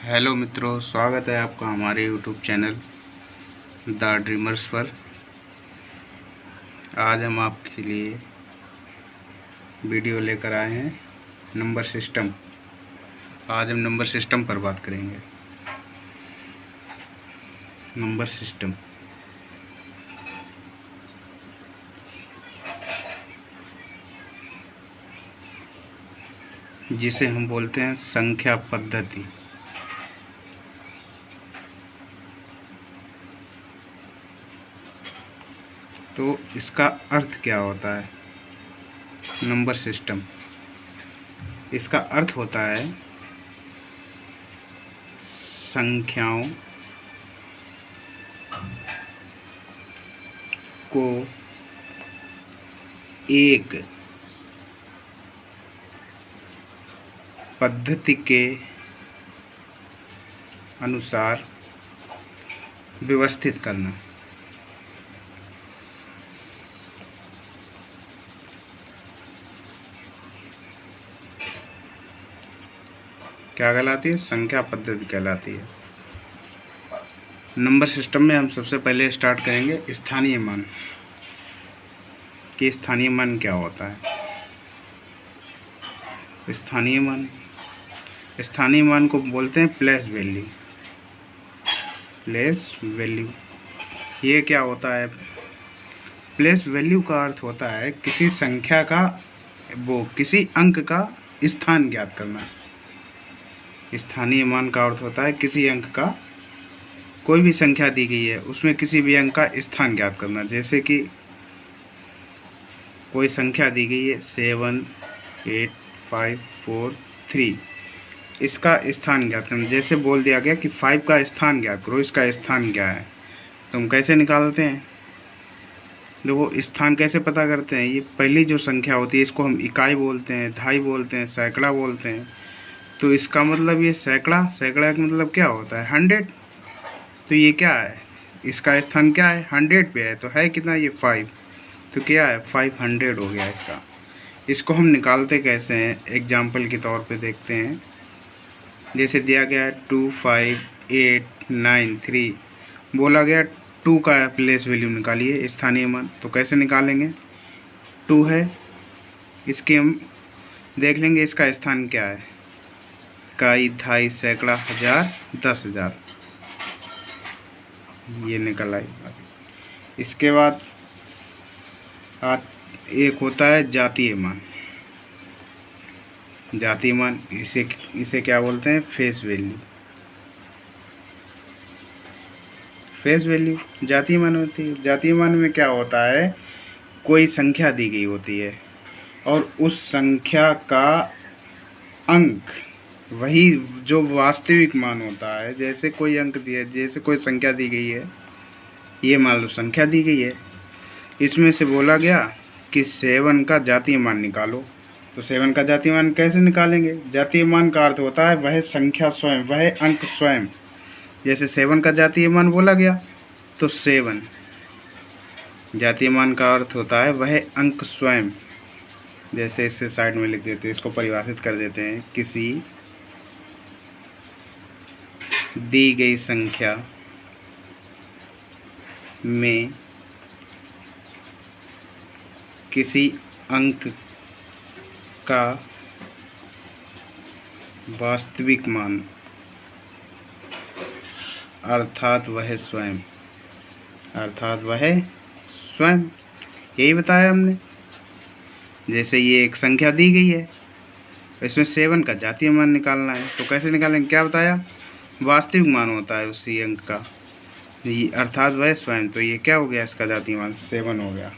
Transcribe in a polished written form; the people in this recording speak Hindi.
हेलो मित्रों, स्वागत है आपका हमारे यूट्यूब चैनल द ड्रीमर्स पर। आज हम आपके लिए वीडियो लेकर आए हैं नंबर सिस्टम। आज हम नंबर सिस्टम पर बात करेंगे। नंबर सिस्टम जिसे हम बोलते हैं संख्या पद्धति। तो इसका अर्थ क्या होता है? नंबर सिस्टम, इसका अर्थ होता है संख्याओं को एक पद्धति के अनुसार व्यवस्थित करना। क्या कहलाती है? संख्या पद्धति कहलाती है। नंबर सिस्टम में हम सबसे पहले स्टार्ट करेंगे स्थानीय मान कि स्थानीय मान क्या होता है। स्थानीय मान को बोलते हैं प्लेस वैल्यू। ये क्या होता है? प्लेस वैल्यू का अर्थ होता है किसी संख्या का किसी अंक का स्थान ज्ञात करना। स्थानीय मान का अर्थ होता है किसी अंक का, कोई भी संख्या दी गई है उसमें किसी भी अंक का स्थान ज्ञात करना। जैसे कि कोई संख्या दी गई है 7, 8, 5, 4, 3, इसका स्थान ज्ञात करना। जैसे बोल दिया गया कि 5 का स्थान ज्ञात करो, इसका स्थान क्या है, तो हम कैसे निकालते हैं? देखो, स्थान कैसे पता करते हैं? ये पहली जो संख्या होती है इसको हम इकाई बोलते हैं, दहाई बोलते हैं, सैकड़ा बोलते हैं। तो इसका मतलब ये सैकड़ा का मतलब क्या होता है? 100। तो ये क्या है? इसका स्थान क्या है? 100 पे है। तो है कितना? ये 5। तो क्या है? 500 हो गया इसका। इसको हम निकालते कैसे हैं? एग्जाम्पल के तौर पे देखते हैं। जैसे दिया गया है 2, 5, 8, 9, 3, बोला गया 2 का प्लेस वैल्यू निकालिए, स्थानीय मान। तो कैसे निकालेंगे? 2 है, इसके हम देख लेंगे इसका स्थान क्या है। इकाई, दहाई, सैकड़ा, हजार, 10,000, ये निकल आई। इसके बाद एक होता है जातीय मान। जातीय मान इसे क्या बोलते हैं? फेस वैल्यू जातीय मान होती है। जातीय मान में क्या होता है? कोई संख्या दी गई होती है और उस संख्या का अंक वही जो वास्तविक मान होता है। जैसे कोई अंक दिया, जैसे कोई संख्या दी गई है, ये मान लो संख्या दी गई है, इसमें से बोला गया कि 7 का जातीय मान निकालो। तो 7 का जातीय मान कैसे निकालेंगे? जातीय मान का अर्थ होता है वह संख्या स्वयं, वह अंक स्वयं। जैसे 7 का जातीय मान बोला गया तो 7 जातीय मान का अर्थ होता है वह अंक स्वयं। जैसे इसे साइड में लिख देते हैं, इसको परिभाषित कर देते हैं। किसी दी गई संख्या में किसी अंक का वास्तविक मान अर्थात वह स्वयं, यही बताया हमने। जैसे ये एक संख्या दी गई है, इसमें 7 का जातीय मान निकालना है। तो कैसे निकालेंगे? क्या बताया? वास्तविक मान होता है उसी अंक का, अर्थात वह स्वयं। तो ये क्या हो गया? इसका जातीय मान 7 हो गया।